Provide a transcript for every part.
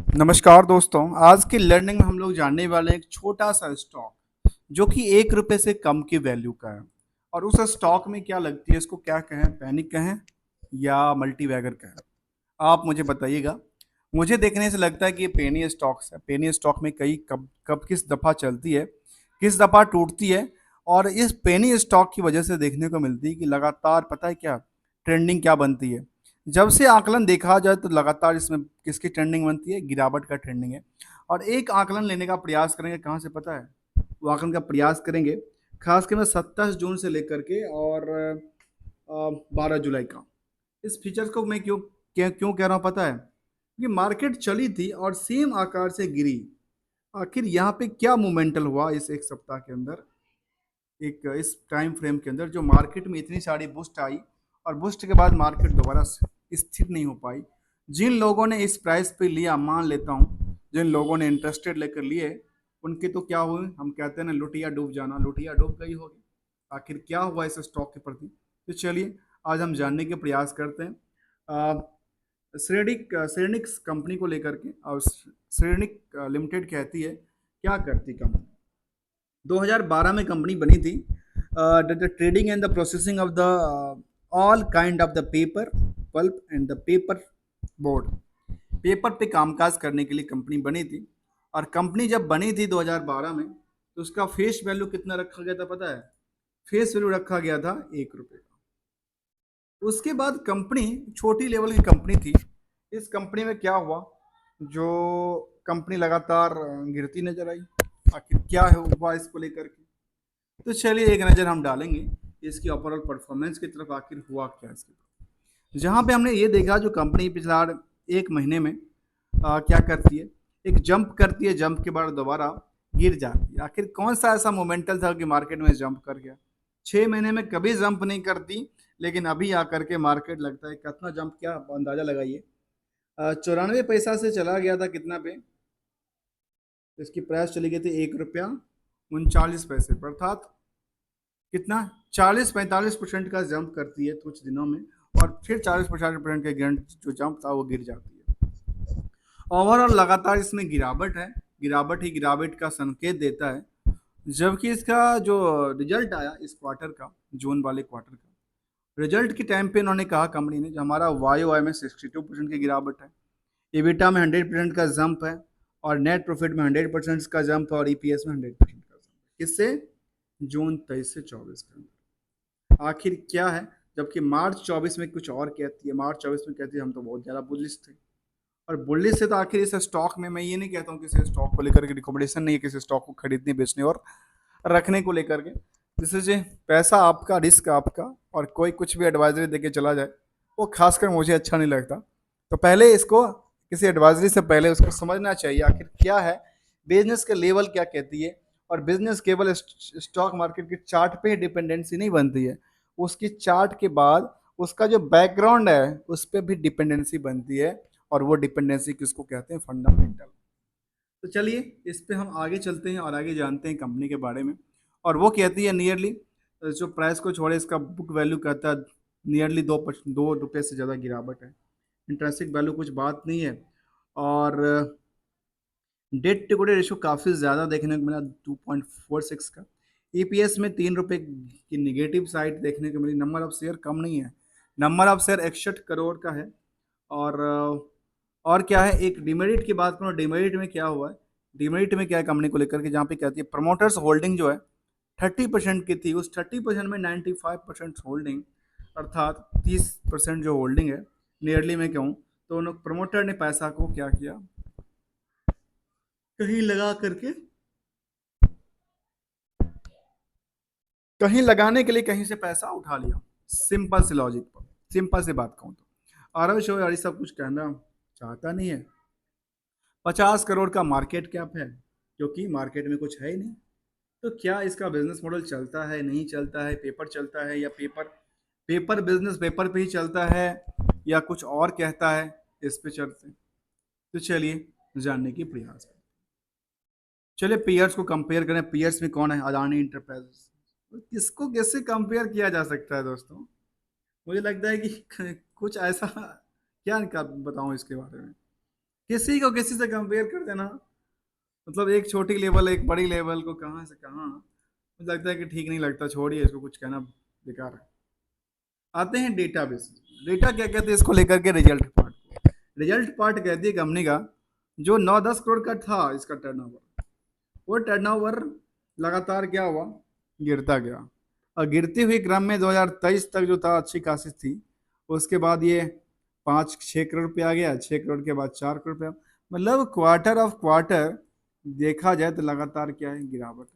नमस्कार दोस्तों। आज की लर्निंग में हम लोग जानने वाले हैं एक छोटा सा स्टॉक जो कि 1 रुपए से कम की वैल्यू का है। और उस स्टॉक में क्या लगती है, इसको क्या कहें, पैनिक कहें या मल्टीवैगर कहें, आप मुझे बताइएगा। मुझे देखने से लगता है कि ये पेनी स्टॉक्स है। पेनी स्टॉक में कई कब कब किस दफ़ा चलती है, किस दफ़ा टूटती है। और इस पेनी स्टॉक की वजह से देखने को मिलती है कि लगातार पता है क्या ट्रेंडिंग क्या बनती है। जब से आकलन देखा जाए तो लगातार इसमें किसकी ट्रेंडिंग बनती है, गिरावट का ट्रेंडिंग है। और एक आकलन लेने का प्रयास करेंगे, कहाँ से पता है, वो आकलन का प्रयास करेंगे खासकर मैं 27 जून से लेकर के और 12 जुलाई का। इस फीचर्स को मैं क्यों कह रहा हूँ पता है, कि मार्केट चली थी और सेम आकार से गिरी। आखिर यहाँ पे क्या मोमेंटल हुआ इस एक सप्ताह के अंदर, एक इस टाइम फ्रेम के अंदर जो मार्केट में इतनी सारी बुस्ट आई और बुस्ट के बाद मार्केट दोबारा स्थिर नहीं हो पाई। जिन लोगों ने इस प्राइस पे लिया, मान लेता हूँ जिन लोगों ने इंटरेस्टेड लेकर लिए, उनके तो क्या हुए, हम कहते हैं ना लुटिया डूब जाना, लुटिया डूब गई होगी। आखिर क्या हुआ इस स्टॉक के प्रति, तो चलिए आज हम जानने के प्रयास करते हैं। श्रेणिक्स कंपनी को लेकर के, और श्रेणिक लिमिटेड कहती है क्या करती कंपनी। 2012 में कंपनी बनी थी। The trading and the processing of the all kind of the paper, pulp and the paper board. Paper पे कामकाज करने के लिए कंपनी बनी थी। और कंपनी जब बनी थी 2012 में, तो उसका फेस वैल्यू कितना रखा गया था पता है, फेस वैल्यू रखा गया था 1 रुपये का। उसके बाद कंपनी छोटी लेवल की कंपनी थी। इस कंपनी में क्या हुआ, जो कंपनी लगातार गिरती नजर आई। आखिर क्या है हुआ इसको लेकर के, तो चलिए एक नज़र हम डालेंगे इसकी ओवरऑल परफॉर्मेंस की तरफ, आखिर हुआ क्या इसके। जहाँ पे हमने ये देखा जो कंपनी पिछला 1 महीने में क्या करती है, एक जंप करती है, जंप के बाद दोबारा गिर जाती है। आखिर कौन सा ऐसा मोमेंटल था कि मार्केट में जंप कर गया। 6 महीने में कभी जंप नहीं करती, लेकिन अभी आकर के मार्केट लगता है कितना जंप, क्या अंदाजा लगाइए। 94 पैसा से चला गया था कितना पे, इसकी प्राइस चली गई थी 1 रुपया 39 पैसे पर, अर्थात कितना 40-45% का जंप करती है कुछ दिनों में। और फिर 40-50% का जो जंप था वो गिर जाती है। ओवरऑल लगातार इसमें गिरावट है, गिरावट ही गिरावट का संकेत देता है। जबकि इसका जो रिजल्ट आया इस क्वार्टर का, जून वाले क्वार्टर का रिजल्ट के टाइम पे इन्होंने कहा कंपनी ने, जो हमारा वाई वाई में 62% की गिरावट है, एबिटा में 100% का जंप है, और नेट प्रॉफिट में 100% का जंप है, और ईपीएस में 100% का जंप है। किससे, जून 23 से 24 के अंदर। आखिर क्या है, जबकि मार्च 24 में कुछ और कहती है, मार्च 24 में कहती है हम तो बहुत ज़्यादा बुलिश थे। और बुलिश से तो आखिर इस स्टॉक में, मैं ये नहीं कहता हूँ किसी स्टॉक को लेकर के रिकमेंडेशन नहीं है किसी स्टॉक को खरीदने बेचने और रखने को लेकर के। जिससे पैसा आपका, रिस्क आपका, और कोई कुछ भी एडवाइजरी देके चला जाए वो खासकर मुझे अच्छा नहीं लगता। तो पहले इसको किसी एडवाइजरी से पहले उसको समझना चाहिए आखिर क्या है, बिजनेस के लेवल क्या कहती है। और बिजनेस केवल स्टॉक मार्केट के चार्ट पे ही डिपेंडेंसी नहीं बनती है, उसकी चार्ट के बाद उसका जो बैकग्राउंड है उस पर भी डिपेंडेंसी बनती है। और वो डिपेंडेंसी किसको कहते हैं, फंडामेंटल। तो चलिए इस पे हम आगे चलते हैं और आगे जानते हैं कंपनी के बारे में। और वो कहती है नियरली, जो प्राइस को छोड़े इसका बुक वैल्यू कहता है नियरली 2 रुपये से ज़्यादा गिरावट है। इंट्रेंसिक वैल्यू कुछ बात नहीं है। और डेट टू इक्विटी रेशियो काफ़ी ज़्यादा देखने को मिला 2.46 का। ईपीएस में 3 रुपये की निगेटिव साइड देखने को मिली। नंबर ऑफ शेयर कम नहीं है, नंबर ऑफ शेयर 61 करोड़ का है। और और क्या है, एक डिमेरिट की बात करूँ, डिमेरिट में क्या हुआ है, डिमेरिट में क्या है कंपनी को लेकर के, जहाँ पे कहती है प्रमोटर्स होल्डिंग जो है 30% की थी, उस 30% में 95% होल्डिंग, अर्थात 30% जो होल्डिंग है नियरली में कहूँ, तो उन प्रमोटर ने पैसा को क्या किया, कहीं लगा करके, कहीं लगाने के लिए कहीं से पैसा उठा लिया। सिंपल सी लॉजिक पर, सिंपल सी बात कहूँ तो आरव शो सब कुछ कहना चाहता नहीं है। 50 करोड़ का मार्केट कैप है, क्योंकि मार्केट में कुछ है ही नहीं। तो क्या इसका बिजनेस मॉडल चलता है, नहीं चलता है, पेपर चलता है या पेपर, पेपर बिजनेस पेपर पे ही चलता है, या कुछ और कहता है, इस पे चलते हैं। तो चलिए जानने की प्रयास करें। चलिए पीयर्स को कंपेयर करें। पीयर्स में कौन है, अदानी इंटरप्राइजेस। किसको कैसे कंपेयर किया जा सकता है दोस्तों, मुझे लगता है कि कुछ ऐसा क्या बताऊं इसके बारे में। किसी को किसी से कंपेयर कर देना, मतलब एक छोटी लेवल एक बड़ी लेवल को कहाँ से कहाँ, मुझे लगता है कि ठीक नहीं लगता, छोड़िए इसको, कुछ कहना बेकार है। आते हैं डेटा बेस। डेटा क्या कहते हैं इसको लेकर के, रिजल्ट पार्ट को। रिजल्ट पार्ट कहती है कंपनी का जो 9-10 करोड़ का था इसका टर्नओवर, वो टर्नओवर लगातार क्या हुआ, गिरता गया। और गिरते हुए क्रम में 2023 तक जो था अच्छी खासी थी। उसके बाद ये 5-6 करोड़ पे आ गया, 6 करोड़ के बाद 4 करोड़ पे मतलब क्वार्टर ऑफ क्वार्टर देखा जाए तो लगातार क्या है, गिरावट।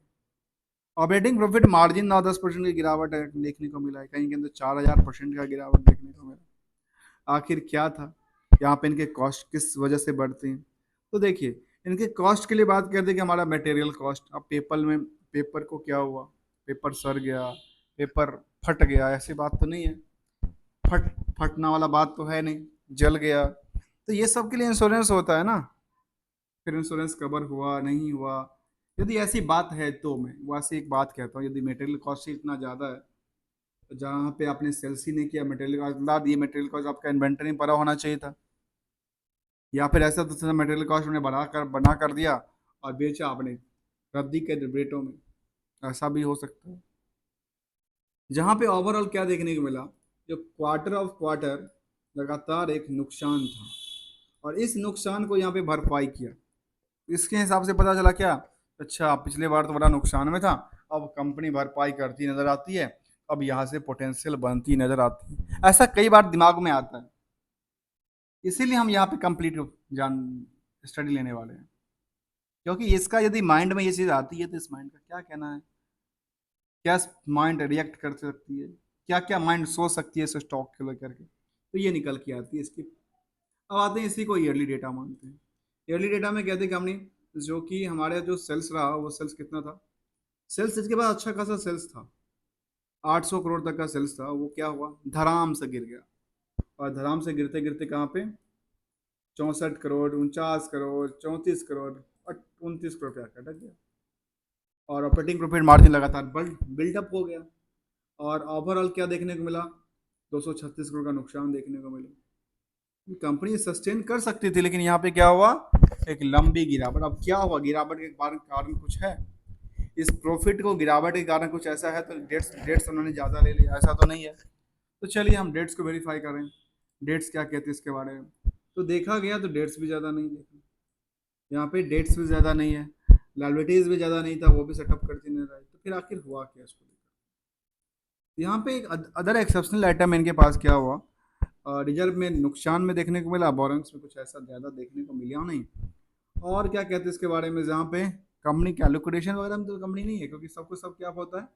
ऑपरेटिंग प्रॉफिट मार्जिन 9-10% की गिरावट है देखने को मिला है, कहीं के अंदर 4,000% का गिरावट देखने को मिला। आखिर क्या था यहाँ पे, इनके कॉस्ट किस वजह से बढ़ते हैं। तो देखिए, इनके कॉस्ट के लिए बात करते हैं कि हमारा मटेरियल कॉस्ट। अब पेपर को क्या हुआ, पेपर सड़ गया, पेपर फट गया, ऐसी बात तो नहीं है। फट फटना वाला बात तो है नहीं, जल गया, तो ये सब के लिए इंश्योरेंस होता है ना। फिर इंश्योरेंस कवर हुआ नहीं हुआ, यदि ऐसी बात है तो मैं वैसे एक बात कहता हूँ, यदि मटेरियल कॉस्ट ही इतना ज़्यादा है तो जहाँ पे आपने सेल्स ही नहीं किया, मटेरियल कॉस्ट ला दिए, मटेरियल कॉस्ट आपका इन्वेंटरी में पड़ा होना चाहिए था। या फिर ऐसा तो मटेरियल कॉस्ट उन्हें बना कर दिया और बेचा आपने रद्दी के रेटों में, ऐसा भी हो सकता है। जहाँ पे ओवरऑल क्या देखने को मिला, जो क्वार्टर ऑफ क्वार्टर लगातार एक नुकसान था, और इस नुकसान को यहाँ पे भरपाई किया। इसके हिसाब से पता चला क्या, अच्छा पिछले बार तो बड़ा नुकसान में था, अब कंपनी भरपाई करती नजर आती है, अब यहाँ से पोटेंशियल बनती नजर आती है, ऐसा कई बार दिमाग में आता है। इसीलिए हम यहाँ पे कंप्लीट जान स्टडी लेने वाले हैं, क्योंकि इसका यदि माइंड में ये चीज़ आती है तो इस माइंड का क्या कहना है, क्या माइंड रिएक्ट कर सकती है, क्या क्या माइंड सोच सकती है इस स्टॉक को लेकर के, तो ये निकल के आती है इसकी। अब आते हैं इसी को ईयरली डेटा मानते हैं। ईयरली डेटा में कहते हैं कंपनी जो कि हमारे जो सेल्स रहा वो सेल्स कितना था, सेल्स इसके बाद अच्छा खासा सेल्स था, 800 करोड़ तक का सेल्स था, वो क्या हुआ, धड़ाम से गिर गया। और धड़ाम से गिरते गिरते कहाँ पे, 64 करोड़, 49 करोड़, 34 करोड़ और 29 करोड़ पे आकर अटक गया। और ऑपरेटिंग प्रॉफिट मार्जिन लगातार बिल्डअप हो गया। और ओवरऑल क्या देखने को मिला, 236 करोड़ का नुकसान देखने को मिला। कंपनी सस्टेन कर सकती थी, लेकिन यहाँ पे क्या हुआ, एक लंबी गिरावट। अब क्या हुआ, गिरावट के कारण कारण कुछ है, इस प्रॉफिट को गिरावट के कारण कुछ ऐसा है तो डेट्स डेट्स उन्होंने ज़्यादा ले लिया, ऐसा तो नहीं है। तो चलिए हम डेट्स को वेरीफाई करें, डेट्स क्या कहते हैं इसके बारे में। तो देखा गया तो डेट्स भी ज़्यादा नहीं देखा, यहाँ पे डेट्स भी ज़्यादा नहीं है, लाइबिलिटीज भी ज़्यादा नहीं था, वो भी सेटअप करती नहीं रही, तो फिर आखिर हुआ क्या इसको लेकर। यहाँ पे एक अदर एक्सेप्शनल आइटम इनके पास क्या हुआ, रिजर्व में नुकसान में देखने को मिला, बोरेंस में कुछ ऐसा ज़्यादा देखने को मिला नहीं। और क्या कहते हैं इसके बारे में, जहाँ पे कंपनी कैलकुलेशन वगैरह में तो कंपनी नहीं है, क्योंकि सबको सब क्या होता है,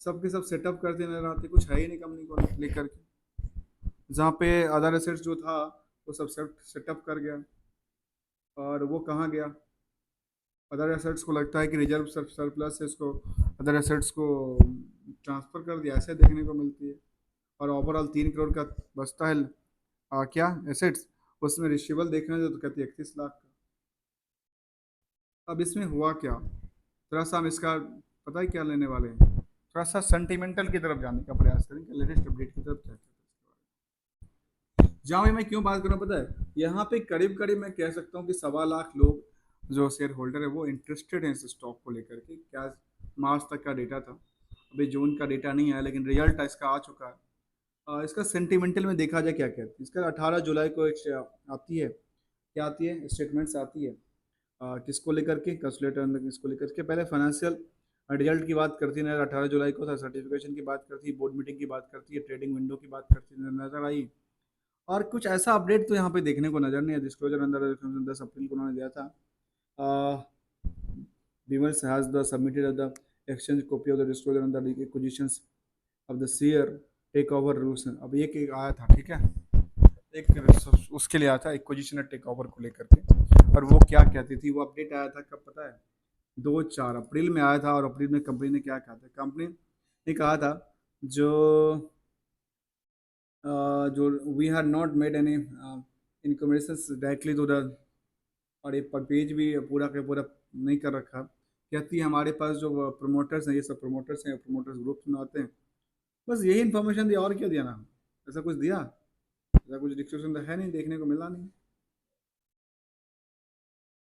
सबके सब सेटअप करते नजर आते, कुछ है ही नहीं कंपनी को लेकर के। जहाँ पे अदर एसेट्स जो था वो सब सेटअप कर गया, और वो कहाँ गया, अदर एसेट्स को लगता है कि रिजर्व सरप्लस है, इसको अदर एसेट्स को ट्रांसफर कर दिया, ऐसे देखने को मिलती है। और ओवरऑल 3 करोड़ का बचता है क्या एसेट्स, उसमें रिसीवेबल देखना है तो कहती है 31 लाख का। अब इसमें हुआ क्या, थोड़ा सा हम इसका पता है क्या लेने वाले हैं, थोड़ा सा सेंटिमेंटल की तरफ जाने का प्रयास करेंगे, लेटेस्ट अपडेट की तरफ क्या जहाँ भी मैं क्यों बात कर रहा हूँ पता है, यहाँ पे करीब करीब मैं कह सकता हूँ कि 1.25 लाख लोग जो शेयर होल्डर है वो इंटरेस्टेड हैं इस स्टॉक को लेकर के। क्या मार्च तक का डेटा था, अभी जून का डेटा नहीं आया, लेकिन रिजल्ट इसका आ चुका है। इसका सेंटिमेंटल में देखा जाए क्या कहते हैं, इसका 18 जुलाई को एक आती है, क्या आती है, स्टेटमेंट्स आती है। किसको लेकर के, कैलकुलेटर किसको लेकर के, पहले फाइनेंशियल रिजल्ट की बात करती है 18 जुलाई को था, सर्टिफिकेशन की बात करती है, बोर्ड मीटिंग की बात करती है, ट्रेडिंग विंडो की बात करती है, नजर आई। और कुछ ऐसा अपडेट तो यहाँ पे देखने को नजर नहीं है। डिस्क्लोजर अंदर 10 अप्रैल को उन्होंने दिया था, Bimmers has the submitted the exchange copy of the disclosure on the acquisitions of the share take over rules. अब एक एक आया था, ठीक है, एक उसके लिए आया था एक्विजिशन टेक ओवर को लेकर के। और वो क्या कहती थी, वो अपडेट आया था कब पता है, 2-4 अप्रैल में आया था। और अप्रैल में कंपनी ने क्या कहा था, कंपनी ने कहा था जो जो we have not made any intimation directly to the, और ये पेज भी पूरा का पूरा नहीं कर रखा, कहती है हमारे पास जो प्रमोटर्स हैं, ये सब प्रमोटर्स हैं, प्रमोटर्स ग्रुप में आते हैं, बस यही इन्फॉर्मेशन दिया, और क्या दिया ना, ऐसा कुछ दिया, ऐसा कुछ डिस्क्रिप्शन तो है नहीं, देखने को मिला नहीं।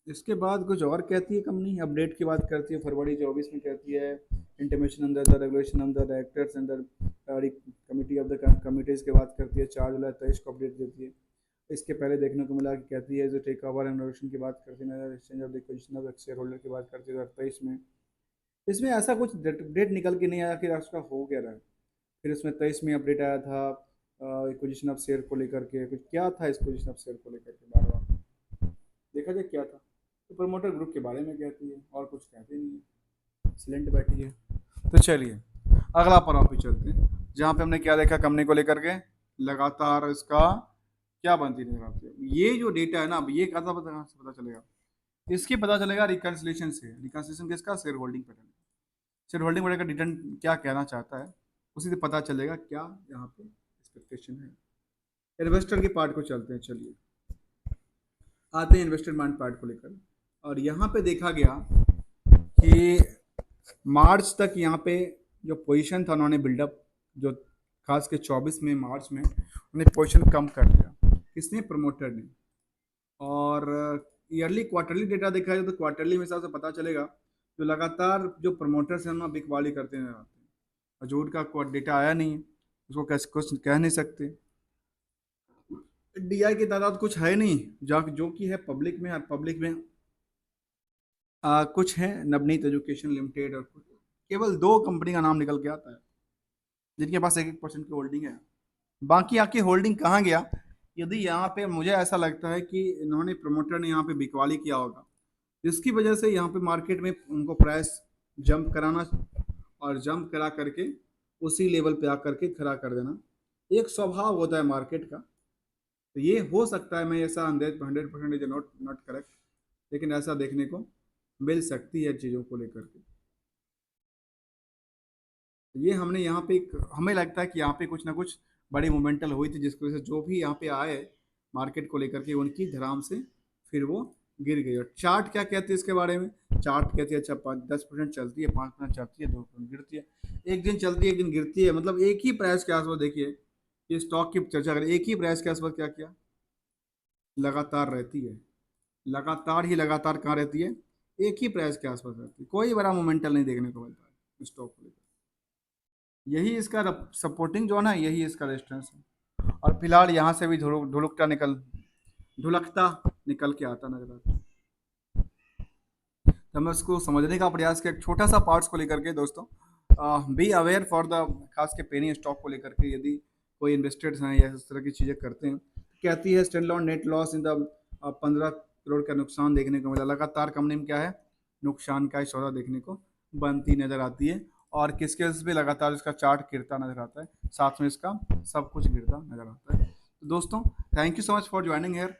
इसके बाद कुछ और कहती है कंपनी, अपडेट की बात करती है फरवरी 24 में, कहती है intimation under the regulation of the directors under committee of the committees की बात करती है, 4 जुलाई 23 को अपडेट देती है। इसके पहले देखने को मिला कि कहती है जो टेक ओवर एंड रेगुलेशन की बात करती है, exchange of the position of share holder की बात करती है 2023 में। इसमें ऐसा कुछ डेट निकल के नहीं आया कि उसका हो क्या रहा है। फिर इसमें 23 में अपडेट आया था पोजीशन ऑफ शेयर को लेकर के, कुछ क्या था इस पोजीशन ऑफ शेयर को लेकर के, बार बार देखा जाए क्या था। तो प्रमोटर ग्रुप के बारे में कहती है और कुछ कहती नहीं है, सिलेंट बैठी है। तो चलिए अगला पड़ाव पे चलते हैं, जहाँ पे हमने क्या देखा कंपनी को लेकर के, लगातार इसका क्या बनती नजर आती है। ये जो डेटा है ना, अब ये कहाँ से पता चलेगा, इसकी पता चलेगा रिकन्सिलेशन से। रिकन्सिलेशन किसका, share holding pattern. Share holding pattern का रिटर्न क्या कहना चाहता है, उसी से पता चलेगा क्या यहाँ पे एक्सपेक्टेशन है। इन्वेस्टर के पार्ट को चलते हैं, चलिए आते हैं इन्वेस्टर माइंड पार्ट को लेकर। और यहाँ पे देखा गया कि मार्च तक यहाँ पे जो पोजीशन था उन्होंने बिल्डअप, जो खास के 24 में मार्च में उन्हें पोजीशन कम कर दिया, किसने, प्रमोटर ने। और ईयरली क्वार्टरली डेटा देखा जाए तो क्वार्टरली में हिसाब से पता चलेगा जो लगातार जो प्रमोटर्स हैं ना बिकवाली करते नजर आते हैं। और जो उनका डेटा आया नहीं है उसको कैसे कुछ कह नहीं सकते। डीआई की तादाद कुछ है नहीं, जो कि है पब्लिक में, और पब्लिक में कुछ है नवनीत एजुकेशन लिमिटेड, और कुछ केवल 2 कंपनी का नाम निकल के आता है जिनके पास 1-1% की होल्डिंग है। बाकी आके होल्डिंग कहाँ गया। यदि यहाँ पे मुझे ऐसा लगता है कि इन्होंने प्रमोटर ने यहाँ पे बिकवाली किया होगा, जिसकी वजह से यहाँ पे मार्केट में उनको प्राइस जंप कराना, और जंप करा करके उसी लेवल पे आकर के खड़ा कर देना एक स्वभाव होता है मार्केट का। तो ये हो सकता है, मैं ऐसा 100% इज नॉट नॉट करेक्ट, लेकिन ऐसा देखने को मिल सकती है चीज़ों को लेकर के। ये हमने यहाँ पे हमें लगता है कि यहाँ पे कुछ ना कुछ बड़ी मोमेंटल हुई थी, जिसकी वजह से जो भी यहाँ पे आए मार्केट को लेकर के उनकी धराम से फिर वो गिर गई। और चार्ट क्या कहती है इसके बारे में, चार्ट कहती है अच्छा 10% चलती है, 5% चलती है, 2% गिरती है। एक दिन चलती है एक दिन गिरती है, मतलब एक ही प्राइस के आसपास। देखिए ये स्टॉक की चर्चा करें, एक ही प्राइस के आसपास क्या किया, लगातार रहती है, लगातार ही लगातार कहाँ रहती है, एक ही प्राइस के आसपास रहती है, कोई बड़ा मोमेंटल नहीं देखने को मिलता है स्टॉक को लेकर। यही इसका सपोर्टिंग जोन है, यही इसका रेजिस्टेंस है। और फिलहाल यहाँ से भी ढुलकता निकल के आता नजर आता है। तो मैं उसको समझने का प्रयास किया एक छोटा सा पार्ट्स को लेकर के दोस्तों। बी अवेयर फॉर द, खास के पेनी स्टॉक को लेकर के, यदि कोई इन्वेस्टर्स हैं या इस तरह की चीज़ें करते हैं। कहती है stand on net loss in the 15 crore का नुकसान देखने को मिला। लगातार कंपनी में क्या है, नुकसान का ही सौदा देखने को बनती नजर आती है। और किसके पे लगातार इसका चार्ट गिरता नजर आता है, साथ में इसका सब कुछ गिरता नजर आता है। तो दोस्तों thank you so much for joining hair.